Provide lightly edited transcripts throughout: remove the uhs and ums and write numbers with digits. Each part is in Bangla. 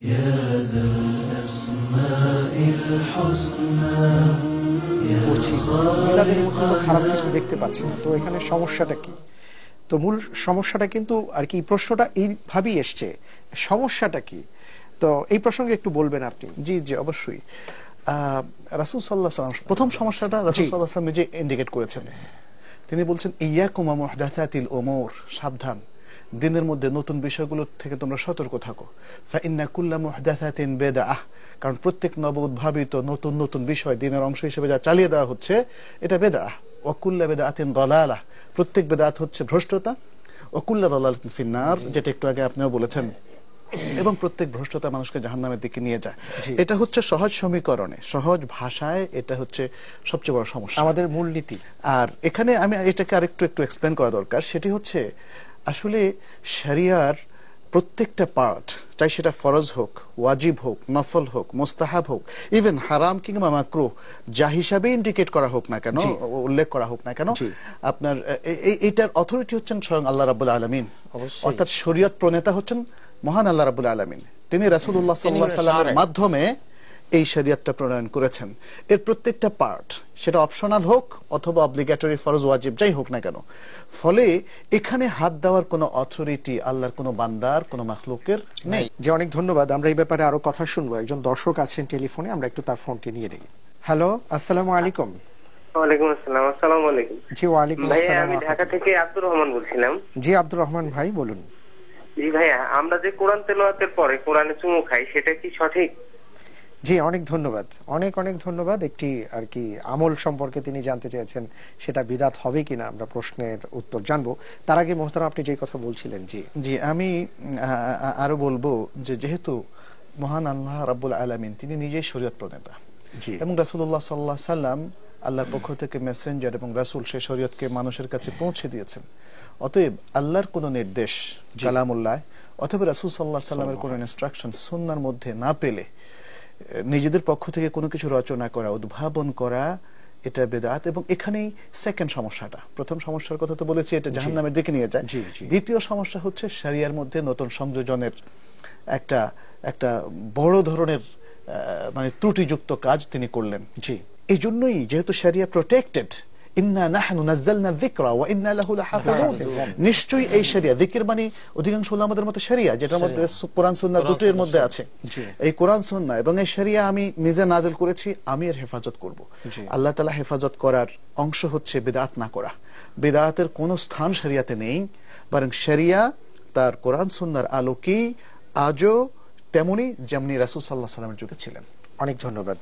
يا ذا الأسماء الحسنى করছি মিলাদের মধ্যে তো খারাপ কিছু দেখতে পাচ্ছি না, তো এখানে সমস্যাটা কি? তো মূল সমস্যাটা কিন্তু আর কি, প্রশ্নটা এইভাবেই এসছে, সমস্যাটা কি? তো এই প্রসঙ্গে একটু বলবেন আপনি। জি জি অবশ্যই। রাসূল সাল্লাল্লাহু আলাইহি ওয়াসাল্লাম প্রথম সমস্যাটা রাসূল সাল্লাল্লাহু আলাইহি ওয়াসাল্লাম নিজে ইন্ডিকেট করেছেন। তিনি বলছেন ইয়াকুম ওয়া মুহদাসাতিল উমুর, সাবধান, দিনের মধ্যে নতুন বিষয়গুলো থেকে তোমরা সতর্ক থাকো। ফা ইন্না কুল্লা মুহদাসাতিন বিদআহ, কারণ প্রত্যেক নব উদ্ভাবিত নতুন নতুন বিষয় দিনের অংশ হিসেবে যা চালিয়ে দেওয়া হচ্ছে এটা বিদআহ। ওয়া কুল্লা বিদআতিন দালালাহ, প্রত্যেক বিদআত হচ্ছে ভ্রষ্টতা। ওয়া কুল্লা দালালাতিন ফিন্নার, যেটা একটু আগে আপনিও বলেছেন, এবং প্রত্যেক ভ্রষ্টতা মানুষকে জাহান্নামের দিকে নিয়ে যায়। এটা হচ্ছে সহজ সমীকরণে, সহজ ভাষায় এটা হচ্ছে সবচেয়ে বড় সমস্যা, আমাদের মূলনীতি। আর এখানে আমি এটাকে আরেকটু এক্সপ্লেন করা দরকার। সেটি হচ্ছে আসলে শরিয়ার প্রত্যেকটা পার্ট, চাই সেটা ফরজ হোক, ওয়াজিব হোক, নফল হোক, মুস্তাহাব হোক, ইভেন হারাম কিংবা মাকরুহ যা হিসাবে ইন্ডিকেট করা হোক না কেন, উল্লেখ করা হোক না কেন, আপনার এইটার অথরিটি হচ্ছেন স্বয়ং আল্লাহ রাব্বুল আলামিন। অর্থাৎ শরীয়ত প্রণেতা হচ্ছেন মহান আল্লাহ রাব্বুল আলামিন। তিনি রাসূলুল্লাহ সাল্লাল্লাহু আলাইহি ওয়াসাল্লামের মাধ্যমে এই শরীয়তটা প্রণয়ন করেছেন। এর প্রত্যেকটা পার্ট, সেটা অপশনাল হোক অথবা অব্লিগেটরি, ফরজ, ওয়াজিব যাই হোক না কেন, ফলে এখানে হাত দেওয়ার কোনো অথরিটি আল্লাহর কোনো বান্দার, কোনো মাখলুকের নেই। যে অনেক ধন্যবাদ। আমরা এই ব্যাপারে আরো কথা শুনবো। একজন দর্শক আছেন টেলিফোনে, আমরা একটু তার ফোনটি নিয়ে নিই। হ্যালো, আসসালামু আলাইকুম। ওয়ালাইকুম আসসালাম। আসসালামু আলাইকুম। জি ওয়ালাইকুম আসসালাম। আমি ঢাকা থেকে আব্দুর রহমান বলছিলাম। জি আব্দুর রহমান ভাই বলুন। জি ভাইয়া, আমরা যে কোরআন তেলাওয়াতের পরে কোরআনে চুমু খাই, সেটা কি সঠিক? জি অনেক ধন্যবাদ, অনেক অনেক ধন্যবাদ। একটি আর কি আমল সম্পর্কে তিনি জানতে চেয়েছেন, সেটা বিদআত হবে কিনা আমরা প্রশ্নের উত্তর জানবো। তার আগে মোহতারাম আপনি যে কথা বলছিলেন। জি জি আমি আরো বলবো যে যেহেতু মহান আল্লাহ রাব্বুল আলামিন তিনি নিজেই শরীয়ত প্রণেতা, এবং রাসূলুল্লাহ সাল্লাল্লাহু আলাইহি ওয়াসাল্লাম আল্লাহর পক্ষ থেকে মেসেঞ্জার এবং রাসূল, সেই শরীয়তকে মানুষের কাছে পৌঁছে দিয়েছেন। অতএব আল্লাহর কোন নির্দেশ কালামুল্লাহ অথবা রাসূল সাল্লাল্লাহু আলাইহি ওয়াসাল্লামের কোন ইনস্ট্রাকশন সুন্নাহর মধ্যে না পেলে নিজেদের পক্ষ থেকে কোনো কিছু রচনা করা, উদ্ভাবন করা, এটা বিদআত। এবং এখানেই সেকেন্ড সমস্যাটা, প্রথম সমস্যার কথা তো বলেছি, এটা জাহান্নামের দিকে নিয়ে যায়। দ্বিতীয় সমস্যা হচ্ছে শরিয়ার মধ্যে নতুন সংযোজনের একটা বড় ধরনের মানে ত্রুটিযুক্ত কাজ তিনি করলেন। এই জন্যই যেহেতু শরিয়া প্রোটেক্টেড, ইন্না নাহনু নাযালনা যিকরা ওয়া ইন্না লাহু লাহাফিজুন, নিশ্চয়ই এই শরিয়া, যিকির মানে অধিকাংশ উলামাদের মতে শরিয়া, যেটার মধ্যে কোরআন সুন্নাহ দুটোর মধ্যে আছে। এই কোরআন সুন্নাহ এবং এই শরিয়া আমি নিজে নাযিল করেছি, আমি এর হেফাজত করব। আল্লাহ তাআলা হেফাজত করার অংশ হচ্ছে বিদআত না করা। বিদআতের কোনো স্থান শরিয়াতে নেই, বরং শরিয়া তার কোরআন সুন্নাহর আলোকেই আজও তেমনি যেমনি রাসূল সাল্লাল্লাহু আলাইহি ওয়াসাল্লামের যুগে ছিলেন। অনেক ধন্যবাদ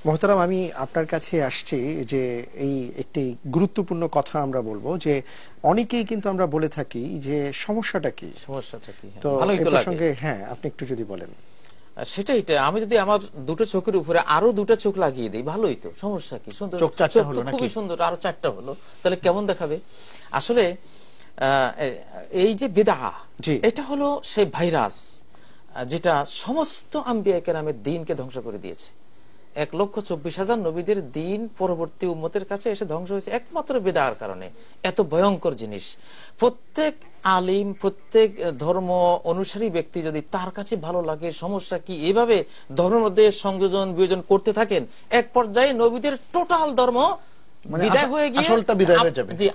মোহতারাম। আমি আপনার কাছে আসছি যে এই একটি গুরুত্বপূর্ণ কথা আমরা বলবো, যে অনেকেই কিন্তু আমরা বলে থাকি যে সমস্যাটা কি, তো এই প্রসঙ্গে হ্যাঁ আপনি একটু যদি বলেন। সেটাই, আমি যদি আমার দুটো চোখের উপরে আরো দুটো চোখ লাগিয়ে দিই, ভালোই তো, সমস্যা কি? সুন্দর, খুবই সুন্দর, আরো চারটা হলো, তাহলে কেমন দেখাবে? আসলে এই যে বিদআহ, এটা হলো সেই ভাইরাস যেটা সমস্ত আম্বিয়া কেরামের দ্বীনকে ধ্বংস করে দিয়েছে। 1,24,000 নবীদের দ্বীন পরবর্তী উম্মতের কাছে এসে ধ্বংস হয়েছে একমাত্র বিদআর কারণে। এত ভয়ঙ্কর জিনিস। প্রত্যেক আলিম, প্রত্যেক ধর্ম অনুসারী ব্যক্তি যদি তার কাছে ভালো লাগে, সমস্যা কি, এইভাবে ধর্মের মধ্যে সংযোজন বিয়োজন করতে থাকেন, এক পর্যায়ে নবীদের টোটাল ধর্ম বিদায় হয়ে গিয়ে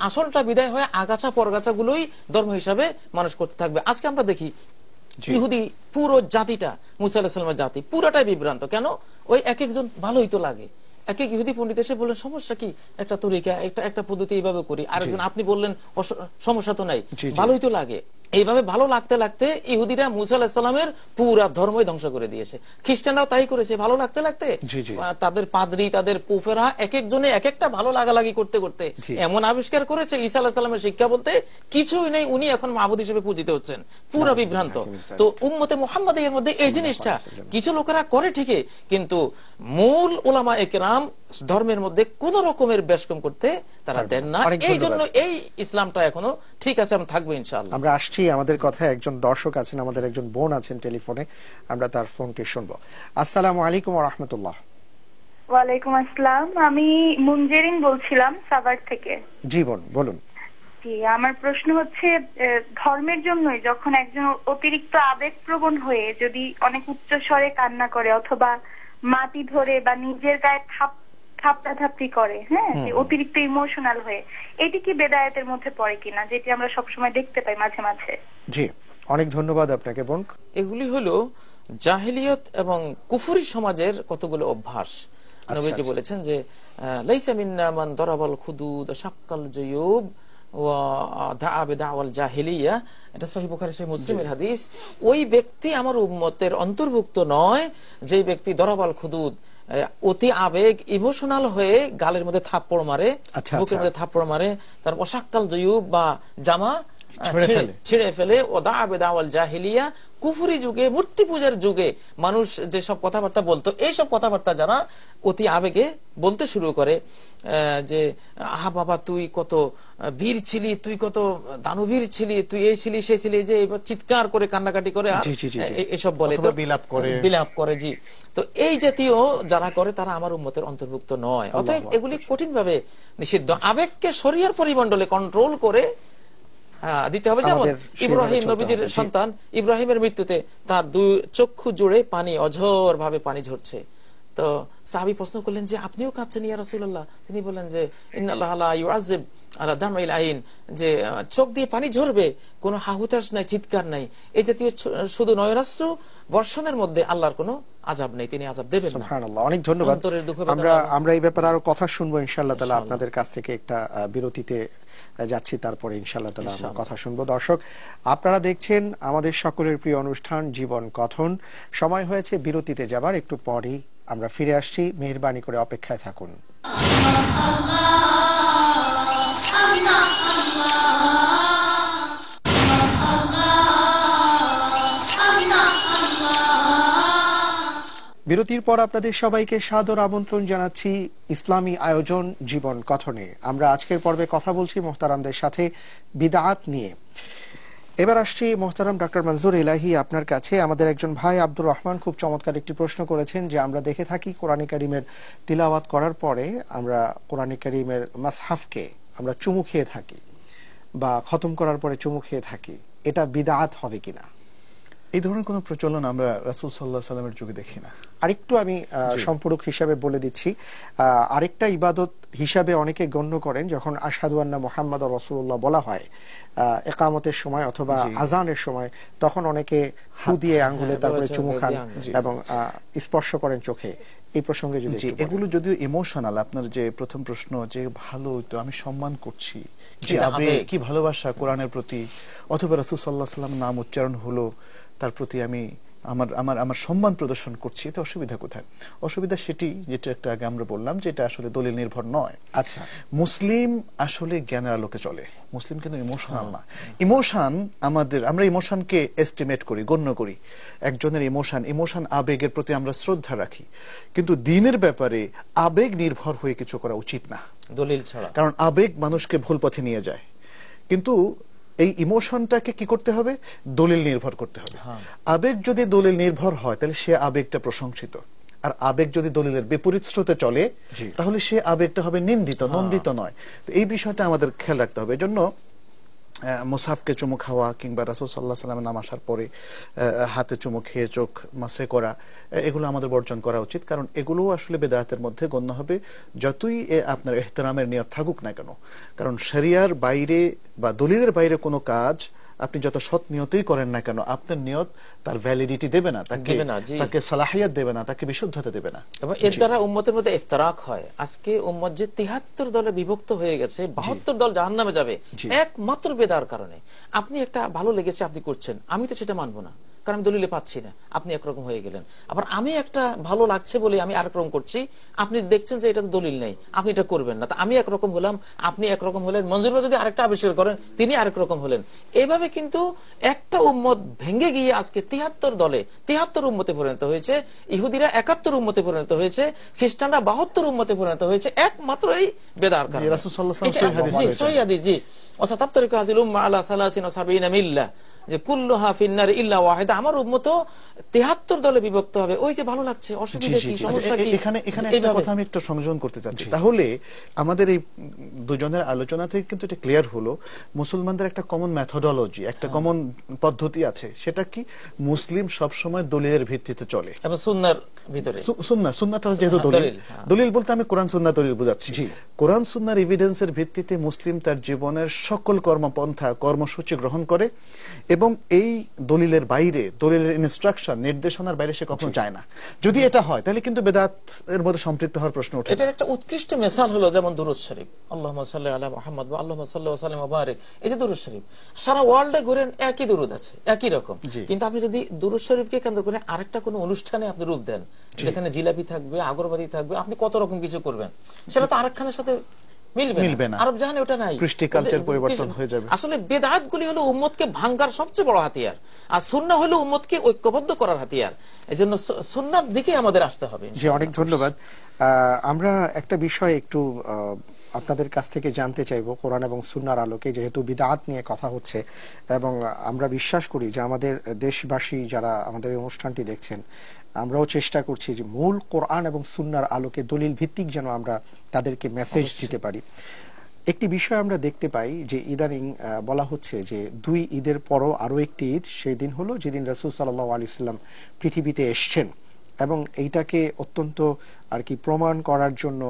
আসলটা বিদায় হয়ে আগাছা পরগাছা গুলোই ধর্ম হিসাবে মানুষ করতে থাকবে। আজকে আমরা দেখি ইহুদি পুরো জাতিটা, মুসা আলাইহিস সালামের জাতি পুরাটাই বিভ্রান্ত। কেন? ওই এক একজন ভালোই তো লাগে। এক এক ইহুদি পণ্ডিত এসে বললেন সমস্যা কি, একটা তরিকা, একটা পদ্ধতি এইভাবে করি। আরেকজন আপনি বললেন সমস্যা তো নাই, ভালোই তো লাগে। এইভাবে ভালো লাগতে লাগতে ইহুদিরা মুসা আলাইহিস সালামের পুরা ধর্মই ধ্বংস করে দিয়েছে। খ্রিস্টানরাও তাই করেছে। ভালো লাগতে লাগতে তাদের পাদ্রী, তাদের পোপেরা এক একজনে এক একটা ভালো লাগালাগি করতে করতে এমন আবিষ্কার করেছে ঈসা আলাইহিস সালামের শিক্ষা বলতে কিছুই নেই, উনি এখন মাবুদ হিসেবে পূজিত হচ্ছেন। পুরা বিভ্রান্ত। তো উম্মতে মুহাম্মাদের মধ্যে এই জিনিসটা কিছু লোকেরা করে ঠিকই, কিন্তু মূল উলামা একরাম ধর্মের মধ্যে কোন রকমের বেশকম করতে তারা দেন না। এই জন্য এই ইসলামটা এখনো ঠিক আছে, আমরা থাকবো ইনশাআল্লাহ। আমরা আসছি, আমাদের কথা একজন দর্শক আছেন, আমাদের একজন বোন আছেন টেলিফোনে, আমরা তার ফোনটি শুনবো। আসসালামু আলাইকুম ওয়া রাহমাতুল্লাহ। ওয়ালাইকুম আসসালাম, আমি মুনজেরিন বলছিলাম সাভার থেকে। জি বোন বলুন। জি, আমার প্রশ্ন হচ্ছে ধর্মের জন্যই যখন একজন অতিরিক্ত আবেগপ্রবণ হয়ে যদি অনেক উচ্চ স্বরে কান্না করে অথবা মাটি ধরে বা নিজের গায়ে থাপড়াথাপড়ি করে, হ্যাঁ, যে অতিরিক্ত ইমোশনাল হয়ে, এটি কি বেদায়েতের মধ্যে পড়ে কিনা, যেটি আমরা সবসময় দেখতে পাই মাঝে মাঝে? জি, অনেক ধন্যবাদ আপনাকে বোন। এগুলি হলো জাহিলিয়ত এবং কুফরি সমাজের কতগুলো অভ্যাস। নবীজি বলেছেন যে লাইসা মিন্না মান দারাবাল খুদুদ শাক্কাল জুয়ুব ওয়া দাআ বিদাওয়াল জাহিলিয়া, এটা সহিহ বুখারী সহিহ মুসলিমের হাদিস। ওই ব্যক্তি আমার উম্মতের অন্তর্ভুক্ত নয় যে ব্যক্তি দরাবাল খুদুদ, অতি আবেগ ইমোশনাল হয়ে গালের মধ্যে থাপ্পড় মারে, বুকের মধ্যে থাপ্পড় মারে, তারপর শাক্কাল জুয়ুব বা জামা ছিঁড়ে ফেলে, ও দাআ বিদাওয়াল জাহিলিয়া, কুফরি যুগে মূর্তি পূজার যুগে মানুষ যে সব কথাবার্তা বলতো, এইসব কথাবার্তা যারা অতি আবেগে বলতে শুরু করে, যে আহা বাবা তুই কত বীর ছিলি, তুই কত দানবীর ছিলি, তুই এই ছিলি সেই ছিলি, যে চিৎকার করে কান্নাকাটি করে এসব বলে, বিলাপ করে। জি, তো এই জাতীয় যারা করে তারা আমার উম্মতের অন্তর্ভুক্ত নয়। অতএব এগুলি কঠিন ভাবে নিষিদ্ধ। আবেগকে শরীয়র পরিমণ্ডলে কন্ট্রোল করে দিতে হবে। যেমন ইব্রাহিম নবীজির সন্তান ইব্রাহিমের মৃত্যুতে তার দুই চক্ষু জুড়ে পানি, অঝোর ভাবে পানি ঝরছে। তো সাহাবী প্রশ্ন করলেন যে আপনিও কাঁদছেন ইয়া রাসূলুল্লাহ? তিনি বললেন যে ইন্নাল্লাহা লা ইউআযিব আলা দামাইল আইন, যে চোখ দিয়ে পানি ঝরবে, কোনো হাহুতাশ নাই, চিৎকার নাই, এই জাতীয় শুধু নয়নাশ্রু বর্ষণের মধ্যে আল্লাহর কোনো আযাব নেই, তিনি আযাব দেবেন না। সুবহানাল্লাহ, অনেক ধন্যবাদ। আমরা এই ব্যাপারে আরো কথা শুনবো ইনশাআল্লাহ তাআলা আপনাদের কাছ থেকে। একটা বিরতিতে যাচ্ছি, তারপরে ইনশাআল্লাহ তাআলা আমরা কথা শুনবো। দর্শক, আপনারা দেখছেন আমাদের সকলের প্রিয় অনুষ্ঠান জীবন কথন। সময় হয়েছে বিরতিতে যাবার, একটু পরেই আমরা ফিরে আসছি। মেহেরবানি করে অপেক্ষায় থাকুন। বিরতির পর আপনাদের সবাইকে সাদর আমন্ত্রণ জানাচ্ছি ইসলামী আয়োজন জীবন কথনে। আমরা আজকের পর্বে কথা বলছি মুহতারামদের সাথে বিদআত নিয়ে। এবার আসছি মুহতারাম ডক্টর মনজুর ইলাহি আপনার কাছে। আমাদের একজন ভাই আব্দুর রহমান খুব চমৎকার একটি প্রশ্ন করেছেন যে আমরা দেখে থাকি কোরআনে কারীমের তিলাওয়াত করার পরে আমরা কোরআনে কারীমের মাসহাফকে আমরা চুমু খেয়ে থাকি বা খতম করার পরে চুমু খেয়ে থাকি, এটা বিদআত হবে কিনা? এই ধরনের কোন প্রচলন আমরা রাসূল সাল্লাল্লাহু আলাইহি ওয়াসাল্লামের যুগে দেখি না। আরেকটু আমি সম্পূরক হিসাবে বলে দিচ্ছি, আরেকটা ইবাদত হিসাবে অনেকে গণ্য করেন যখন আশহাদু আন্না মুহাম্মাদুর রাসূলুল্লাহ বলা হয় ইকামতের সময় অথবা আযানের সময়, তখন অনেকে ফু দিয়ে আঙ্গুলে তারপরে চুমু খান এবং স্পর্শ করেন চোখে। এই প্রসঙ্গে যদি এগুলো যদিও ইমোশনাল, আপনার যে প্রথম প্রশ্ন যে ভালো তো আমি সম্মান করছি, কি ভালোবাসা কোরআনের প্রতি, অথবা রাসূল সাল্লাল্লাহু আলাইহি ওয়াসাল্লামের নাম উচ্চারণ হলো, তার প্রতি আমি আমার সম্মান প্রদর্শন করছি, এতে অসুবিধা কোথায়? অসুবিধা সেটি যেটা একটা আগে আমরা বললাম যে এটা আসলে দলিল নির্ভর নয়। আচ্ছা, মুসলিম আসলে জ্ঞানের আলোকে চলে, মুসলিম কিন্তু ইমোশনাল না। ইমোশন আমরা ইমোশনকে এস্টিমেট করি, গণ্য করি। একজনের ইমোশন আবেগের প্রতি আমরা শ্রদ্ধা রাখি, কিন্তু দ্বীনের ব্যাপারে আবেগ নির্ভর হয়ে কিছু করা উচিত না, দলিল ছাড়া। কারণ আবেগ মানুষকে ভুল পথে নিয়ে যায়। কিন্তু এই ইমোশনটাকে কি করতে হবে? দলিল নির্ভর করতে হবে। আবেগ যদি দলিল নির্ভর হয় তাহলে সে আবেগটা প্রশংসিত, আর আবেগ যদি দলিলের বিপরীত স্রোতে চলে তাহলে সে আবেগটা হবে নিন্দিত, নন্দিত নয়। তো এই বিষয়টা আমাদের খেয়াল রাখতে হবে। এজন্য মুসাফকে চুমু খাওয়া কিংবা রাসূল সাল্লাল্লাহু আলাইহি ওয়াসাল্লামের নাম আসার পরে হাতে চুমু খেয়ে চোখ মাসে করা, এগুলো আমাদের বর্জন করা উচিত, কারণ এগুলো আসলে বেদাতের মধ্যে গণ্য হবে, যতই আপনার ইহতিরামের নিয়ত থাকুক না কেন। কারণ শরিয়ার বাইরে বা দলিলের বাইরে কোনো কাজ আপনি যত সৎ নিয়তেই করেন না কেন, আপনার নিয়ত তার ভ্যালিডিটি দেবে না, তাকে সালাহিয়াত দেবে না, তাকে বিশুদ্ধতা দেবে না, এবং এর দ্বারা উম্মতের মধ্যে ইফতিরাক হয়। আজকে উম্মত যে ৭৩ দলে বিভক্ত হয়ে গেছে, ৭২ দল জাহান্নামে যাবে একমাত্র বেদার কারণে। আপনি একটা ভালো লেগেছে আপনি করছেন, আমি তো সেটা মানবো না, কারণ আমি দলিলে পাচ্ছি না, আপনি একরকম হয়ে গেলেন। আবার আমি একটা ভালো লাগছে বলে আমি আরেক রকম করছি, আপনি দেখছেন যে এটা তো দলিল নেই, আপনি এটা করবেন না, তা আমি একরকম হলাম, আপনি একরকম হলেন, মঞ্জুর ভাই যদি আরেকটা আবিষ্কার করেন তিনি আরেক রকম হলেন। এভাবে কিন্তু একটা উম্মত ভেঙে গিয়ে আজকে ৭৩ দলে ৭৩ উম্মতে পরিণত হয়েছে, ইহুদিরা ৭১ উম্মতে পরিণত হয়েছে, খ্রিস্টানরা ৭২ উম্মতে পরিণত হয়েছে, একমাত্র এই বেদার কারণে। সহিহ হাদিস জি, ওয়াসাতাফতারিকু হাযিহিল উম্মাহ আলা ৩৭ ওয়া ৭২ মিল্লাহ যে কুল্লুহা ফিন্নার ইল্লা ওয়াহিদা, আমার উম্মত 73 দলে বিভক্ত হবে। ওই যে ভালো লাগছে, অসুবিধা কি, সমস্যা কি? এখানে একটা কথা আমি একটু সংযোজন করতে চাচ্ছি। তাহলে আমাদের এই দুজনের আলোচনা থেকে কিন্তু এটা ক্লিয়ার হলো মুসলমানদের একটা কমন মেথোডোলজি, একটা কমন পদ্ধতি আছে। সেটা কি? মুসলিম সব সময় দলিলের ভিত্তিতে চলে এবং সুন্নাহর ভিতরে। সুন্নাহটা যেহেতু দলিল বলতে আমি কোরআন সুন্নাহ দলিল বোঝাচ্ছি। কোরআন সুন্নাহর এভিডেন্সের ভিত্তিতে মুসলিম তার জীবনের সকল কর্মপন্থা, কর্মসূচি গ্রহণ করে এবং এই দলিলের বাইরে, দলিলের ইনস্ট্রাকশন, নির্দেশনার বাইরে সে কখনো যায় না। যদি এটা হয় তাহলে কিন্তু বেদাতের মধ্যে সম্পৃক্ত হওয়ার প্রশ্ন ওঠে। এটার একটা উৎকৃষ্ট মিসাল হলো যেমন দুরূদ শরীফ, আল্লাহুম্মা সাল্লি আলা মুহাম্মদ ওয়া আল্লাহুম্মা সাল্লি ওয়া সাল্লিম ওয়া বারিক। এই যে দুরূদ শরীফ, সারা ওয়ার্ল্ডে ঘুরেন একই দুরূদ আছে, একই রকম, কিন্তু আপনি যদি দুরূদ শরীফকে কেন্দ্র করে আরেকটা কোনো অনুষ্ঠানে আপনি রূপ দেন, যেখানে জিলাপি থাকবে, আগরবাতি থাকবে, আপনি কত রকম কিছু করবেন, সেটা তো আরেকখানের সাথে মিলবে না। আরব জাহানে ওটা নাই, কৃষ্টি কালচার পরিবর্তন হয়ে যাবে। আসলে বেদাতগুলি হলো উম্মতকে ভাঙার সবচেয়ে বড় হাতিয়ার, আর সুন্নাহ হলো উম্মতকে ঐক্যবদ্ধ করার হাতিয়ার। এজন্য সুন্নাহর দিকে আমাদের আসতে হবে। জি, অনেক ধন্যবাদ। আমরা একটা বিষয় একটু আপনাদের কাছ থেকে জানতে চাইবো কোরআন এবং সুন্নাহর আলোকে, যেহেতু বিদআত নিয়ে কথা হচ্ছে এবং আমরা বিশ্বাস করি যে আমাদের দেশবাসী যারা আমাদের এই অনুষ্ঠানটি দেখছেন, আমরাও চেষ্টা করছি যে মূল কোরআন এবং সুন্নাহর আলোকে দলিল ভিত্তিক যেন আমরা তাদেরকে মেসেজ দিতে পারি। একটি বিষয় আমরা দেখতে পাই যে ইদানিং বলা হচ্ছে যে 2 ঈদের পরও আরো একটি ঈদ, সেই দিন হলো যেদিন রাসূল সাল্লাল্লাহু আলাইহি ওয়াসাল্লাম পৃথিবীতে এসেছেন, এবং এইটাকে অত্যন্ত আর কি প্রমাণ করার জন্য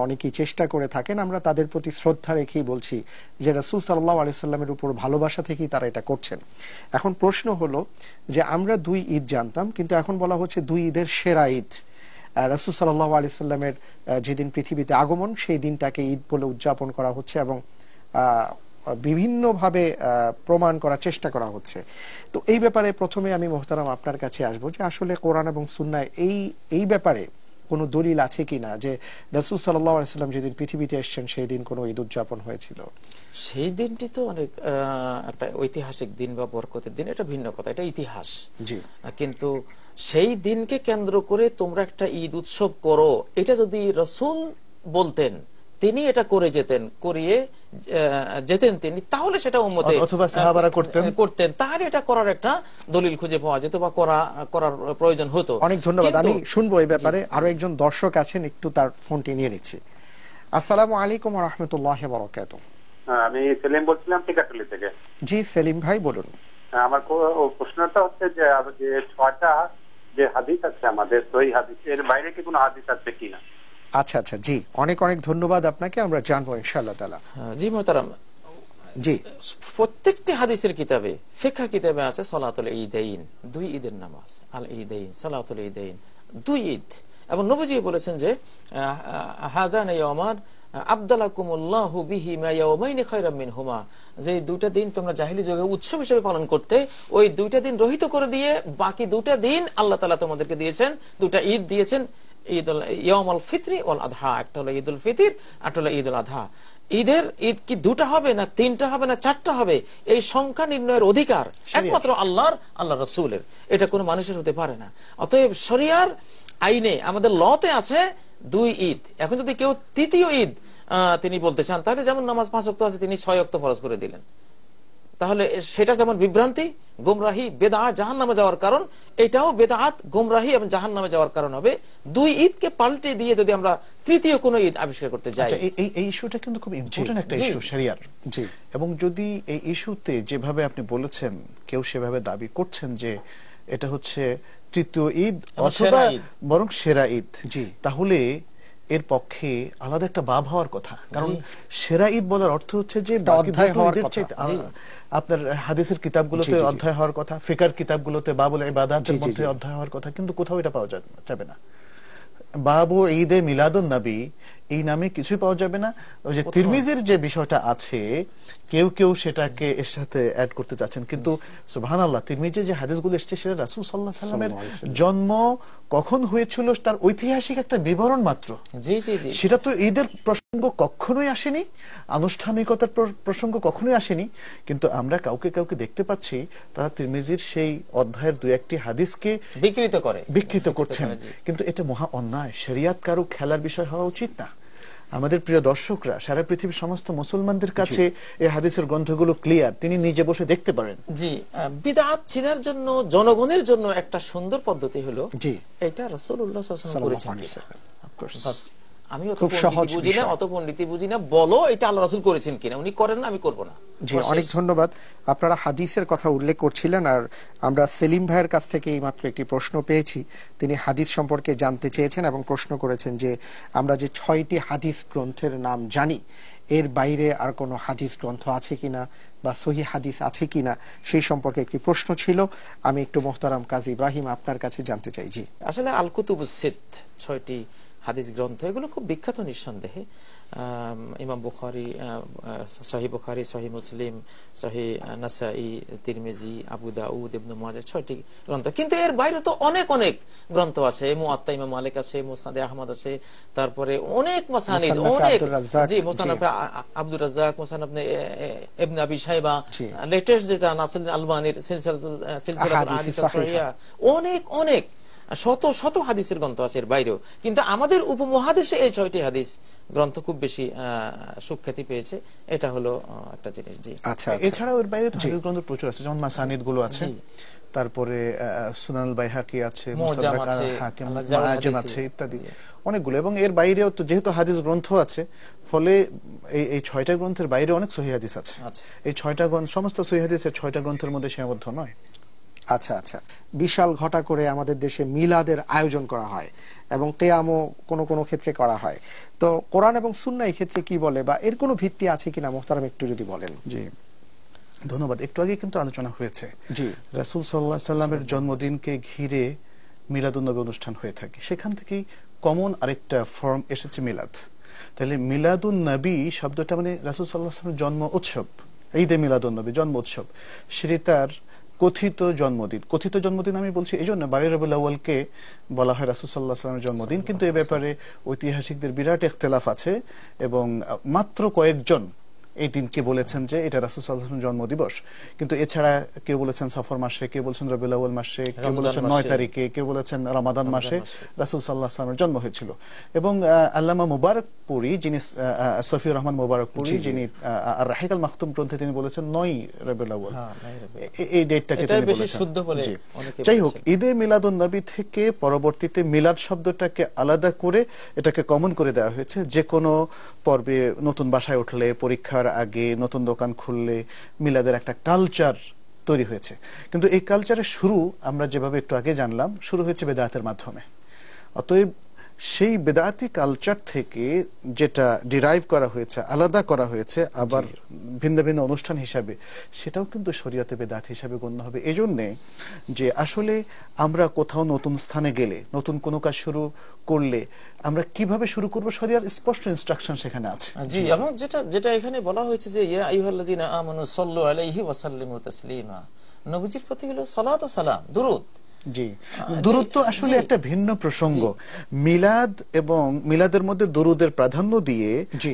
অনেকেই চেষ্টা করে থাকেন। আমরা তাদের প্রতি শ্রদ্ধা রেখেই বলছি যে রাসূল সাল্লাল্লাহু আলাইহি সাল্লামের উপর ভালোবাসা থেকেই তারা এটা করছেন। এখন প্রশ্ন হলো যে আমরা 2 ঈদ জানতাম, কিন্তু এখন বলা হচ্ছে 2 ঈদের সেরা ঈদ রাসূল সাল্লাল্লাহু আলাইহি সাল্লামের যেদিন পৃথিবীতে আগমন, সেই দিনটাকে ঈদ বলে উদযাপন করা হচ্ছে এবং বিভিন্নভাবে প্রমাণ করার চেষ্টা করা হচ্ছে। তো এই ব্যাপারে প্রথমে আমি মোহতারাম আপনার কাছে আসবো যে আসলে কোরআন এবং সুন্নাহ এই ব্যাপারে কোনো দলিল আছে কিনা যে রাসূল সাল্লাল্লাহু আলাইহি সাল্লাম যেদিন পৃথিবীতে এসেছেন সেই দিন কোনো ঈদ উদযাপন হয়েছিল? সেই দিনটি তো অনেক একটা ঐতিহাসিক দিন বা বরকতের দিন, এটা ভিন্ন কথা, এটা ইতিহাস। জি, কিন্তু সেই দিনকে কেন্দ্র করে তোমরা একটা ঈদ উৎসব করো, এটা যদি রাসূল বলতেন, তিনি এটা করে করিয়ে যেতেন তিনি, তাহলে সেটা উম্মতে অথবা সাহাবারা করতেন, তাহলে এটা করার একটা দলিল খুঁজে পাওয়া যেত বা করার প্রয়োজন হতো। অনেক ধন্যবাদ। আমি শুনবো এই ব্যাপারে, আরো একজন দর্শক আছেন, একটু তার ফোনটি নিয়ে নিচ্ছি। আসসালামু আলাইকুম ওয়া রাহমাতুল্লাহি ওয়া বারাকাতুহু। আমি সেলিম বলছিলাম টিকাটুলি থেকে। জি সেলিম ভাই বলুন। আমার প্রশ্নটা হচ্ছে যে 6টা যে হাদিস আছে আমাদের, তো এই হাদিসের বাইরে কি কোনো হাদিস আছে কিনা? আচ্ছা আচ্ছা, জি অনেক অনেক ধন্যবাদ আপনাকে, আমরা জানবো ইনশাআল্লাহ তাআলা। জি মোহতারাম, জি প্রত্যেকটি হাদিসের কিতাবে, ফিকহ কিতাবে আছে সালাতুল ঈদাইন, 2 ঈদের নামাজ, আল ঈদাইন, সালাতুল ঈদাইন, 2 ঈদ। এবং নবীজি বলেছেন যে হাযান ইয়াওমান আবদালাকুমুল্লাহু বিহিমা ইয়াওমাইনি খায়রাম মিনহুমা, যে 2টা দিন তোমরা জাহেলি যুগে উৎসব হিসেবে পালন করতে, ওই 2টা দিন রহিত করে দিয়ে বাকি 2টা দিন আল্লাহ তাআলা তোমাদেরকে দিয়েছেন, 2টা ঈদ দিয়েছেন, ইয়াউমুল ফিতরি ওয়াল আযহা। একটা হলো ঈদুল ফিতর, একটা হলো ঈদুল আযহা। ঈদ কি 2টা হবে না 3টা হবে না 4টা হবে, এই সংখ্যা নির্ণয়ের অধিকার একমাত্র আল্লাহ রাসূলের, এটা কোনো মানুষের হতে পারে না। অতএব শরিয়ার আইনে আমাদের লতে আছে 2 ঈদ। এখন যদি কেউ 3য় ঈদ তিনি বলতে চান, তাহলে যেমন নামাজ 5 ওয়াক্ত আছে, তিনি 6 ওয়াক্ত ফরজ করে দিলেন, তাহলে সেটা যেমন বিভ্রান্তি, গোমরাহি, বেদাত, জাহান্নামে যাওয়ার কারণ, এটাও বেদাত, গোমরাহি এবং জাহান্নামে যাওয়ার কারণ হবে। 2 ঈদকে পাল্টে দিয়ে যদি আমরা 3য় কোনো ঈদ আবিষ্কার করতে যাই, এই ইস্যুটা কিন্তু খুব ইম্পর্টেন্ট একটা ইস্যু শরিয়ার। জি, এবং যদি এই ইস্যুতে যেভাবে আপনি বলেছেন কেউ সেভাবে দাবি করছেন যে এটা হচ্ছে 3য় ঈদ অথবা বরং সেরা ঈদ, জি, তাহলে এর পক্ষে আলাদা একটা বাব হওয়ার কথা। কারণ সেরা ঈদ বলার অর্থ হচ্ছে যে অধ্যায় হওয়ার কথা। আপনার হাদিসের কিতাবগুলোতে অধ্যায় হওয়ার কথা, ফিকহের কিতাবগুলোতে বাবুল ইবাদাতের মধ্যে অধ্যায় হওয়ার কথা, কিন্তু কোথাও এটা পাওয়া যাবে না। বাবু ঈদে মিলাদুন নবী এই নামে কিছুই পাওয়া যাবে না। ওই যে তিরমিজির যে বিষয়টা আছে, কেউ সেটাকে এর সাথে অ্যাড করতে চাচ্ছেন, কিন্তু সুবহানাল্লাহ তিরমিজির যে হাদিসগুলো এসেছে সেটা রাসূল সাল্লাল্লাহু আলাইহি ওয়াসাল্লামের জন্ম কখন হয়েছিল তার ঐতিহাসিক একটা বিবরণ মাত্র। জি জি জি, সেটা তো ঈদের প্রসঙ্গ কখনোই আসেনি, আনুষ্ঠানিকতার প্রসঙ্গ কখনোই আসেনি। কিন্তু আমরা কাউকে দেখতে পাচ্ছি তারা তিরমিজির সেই অধ্যায়ের 2-1টি হাদিসকে বিকৃত করছেন, কিন্তু এটা মহা অন্যায়। শরিয়াত কারো খেলার বিষয় হওয়া উচিত না। আমাদের প্রিয় দর্শকরা সারা পৃথিবীর সমস্ত মুসলমানদের কাছে এই হাদিসের গ্রন্থগুলো ক্লিয়ার, তিনি নিজে বসে দেখতে পারেন। জি, বিদআত চিনার জন্য জনগণের জন্য একটা সুন্দর পদ্ধতি হলো জি, এটা রাসূলুল্লাহ সাল্লাল্লাহু আলাইহি ওয়াসাল্লাম করেছেন। আমি খুব সহজ বুঝি না, অত পণ্ডিতি বুঝি না, বলো এটা আল্লাহ রাসূল করেছেন কিনা, উনি করেন না আমি করব না। জি, অনেক ধন্যবাদ। আপনারা হাদিসের কথা উল্লেখ করছিলেন, আর আমরা সেলিম ভাইয়ের কাছ থেকে এইমাত্র একটি প্রশ্ন পেয়েছি। তিনি হাদিস সম্পর্কে জানতে চেয়েছেন এবং প্রশ্ন করেছেন যে আমরা যে 6টি হাদিস গ্রন্থের নাম জানি, এর বাইরে আর কোনো হাদিস গ্রন্থ আছে কিনা বা সহিহ হাদিস আছে কিনা, সেই সম্পর্কে একটি প্রশ্ন ছিল। আমি একটু মোহতারাম কাজী ইব্রাহিম আপনার কাছে জানতে চাই। জি, আসলে আল কুতুবুস সিত্ত 6টি হাদিস গ্রন্থ, এগুলো খুব বিখ্যাত নিঃসন্দেহে। ইমাম বুখারী, সহিহ বুখারী, সহিহ মুসলিম, সহিহ নাসাই, তিরমিজি, আবু দাউদ, ইবনে মাজাহ, 6টি গ্রন্থ। কিন্তু এর বাইরে তো অনেক অনেক গ্রন্থ আছে। মুআত্তা ইমাম মালিক আছে, মুসনাদে আহমদ আছে, তারপরে অনেক মাসানিদ, অনেক, জি, মুসান্নাফে আব্দুর রাজ্জাক, মুসান্নাফে ইবনে আবি শাইবা, লেটেস্ট যেটা নাসিরুদ্দিন আলবানীর সিলসিলাতুল আহাদিস সহিহা, অনেক অনেক শত শত হাদিসের গ্রন্থ আছে এর বাইরেও। কিন্তু আমাদের উপমহাদেশে এই 6টি হাদিস গ্রন্থ খুব বেশি সুখ্যাতি পেয়েছে, এটা হলো একটা জিনিস। জি, আচ্ছা, এছাড়াও এর বাইরে হাদিস গ্রন্থ প্রচুর আছে, যেমন মাসানিদ গুলো আছে, তারপরে সুনানুল বাইহাকি আছে, মুস্তাদরাক হাকিম, মুআজাম আছে, ইত্যাদি অনেকগুলো। এবং এর বাইরেও তো যেহেতু হাদিস গ্রন্থ আছে, ফলে এই 6টা গ্রন্থের বাইরে অনেক সহিহ হাদিস আছে। এই 6টা গ্রন্থ, সমস্ত সহিহ হাদিসের 6টা গ্রন্থের মধ্যে সীমাবদ্ধ নয়। আচ্ছা আচ্ছা, বিশাল ঘটা করে আমাদের দেশে মিলাদের আয়োজন করা হয় এবং কিয়ামও কোনো কোনো ক্ষেত্রে করা হয়। তো কোরআন এবং সুন্নাহ এই ক্ষেত্রে কি বলে, বা এর কোনো ভিত্তি আছে কিনা মুহতারাম একটু যদি বলেন। জি, ধন্যবাদ। একটু আগে কিন্তু আলোচনা হয়েছে, জি, রাসূল সাল্লাল্লাহু আলাইহি সাল্লামের জন্মদিনকে ঘিরে মিলাদুন্নবী অনুষ্ঠান হয়ে থাকে। সেখান থেকেই কমন আরেকটা ফর্ম এসেছে মিলাদ। তাহলে মিলাদুন নবী শব্দটা মানে রাসূল সাল্লাল্লাহু আলাইহি সাল্লামের জন্ম উৎসব, ঈদে মিলাদুন নবী, জন্ম উৎসব। সেটি তার কথিত জন্মদিন। কথিত জন্মদিন আমি বলছি এই জন্য, 12 রবিউল আউয়ালকে বলা হয় রাসূল সাল্লাল্লাহু আলাইহি ওয়াসাল্লামের জন্মদিন, কিন্তু এ ব্যাপারে ঐতিহাসিকদের বিরাট ইখতিলাফ আছে এবং মাত্র কয়েকজন এই দিনকে বলেছেন যে এটা রাসূল সাল্লাল্লাহু আলাইহি ওয়াসাল্লামের জন্মদিবস। কিন্তু এছাড়া কেউ বলেছেন সফর মাসে, কেউ বলেছেন রবিউল আউয়াল মাসে, কেউ বলেছেন 9 তারিখে, কেউ বলেছেন রমাদান মাসে রাসূল সাল্লাল্লাহু আলাইহি ওয়াসাল্লামের জন্ম হয়েছিল। এবং আল্লামা মুবারকপুরী, যিনি সফিউর রহমান মুবারকপুরী, যিনি আর রাহিক আল মাখতুম গ্রন্থে তিনি বলেছেন 9 রবিউল আউয়াল, এই ডেটটাকে তিনি বলেছেন। যাই হোক, ঈদে মিলাদুন নবী থেকে পরবর্তীতে মিলাদ শব্দটাকে আলাদা করে এটাকে কমন করে দেওয়া হয়েছে। যে কোনো পর্বে, নতুন বাসায় উঠলে, পরীক্ষার আগে, নতুন দোকান খুললে মিলাদের একটা কালচার তৈরি হয়েছে। কিন্তু এই কালচারের শুরু আমরা যেভাবে একটু আগে জানলাম, শুরু হয়েছে বেদাতের মাধ্যমে। অতএব সেই বেদাতি কালচার থেকে যেটা ডিরাইভ করা হয়েছে, আলাদা করা হয়েছে আবার ভিন্ন ভিন্ন অনুষ্ঠান হিসাবে, সেটাও কিন্তু শরীয়তে বেদাত হিসাবে গণ্য হবে। এজন্যে যে আসলে আমরা কোথাও নতুন স্থানে গেলে, নতুন কোনো কাজ শুরু করলে আমরা কিভাবে শুরু করব, শরীয়তের স্পষ্ট ইনস্ট্রাকশন সেখানে আছে। জি, এবং যেটা এখানে বলা হয়েছে যে ইয়া আইয়ুহাল্লাযিনা আমানু সাল্লু আলাইহি ওয়া সাল্লিমু তাসলিমা, নবীজির প্রতি হলো সালাত ও সালাম, দুরূদ। জি, দুরূদ আসলে একটা ভিন্ন প্রসঙ্গ। মিলাদ এবং মিলাদের মধ্যে দুরূদের প্রাধান্য দিয়ে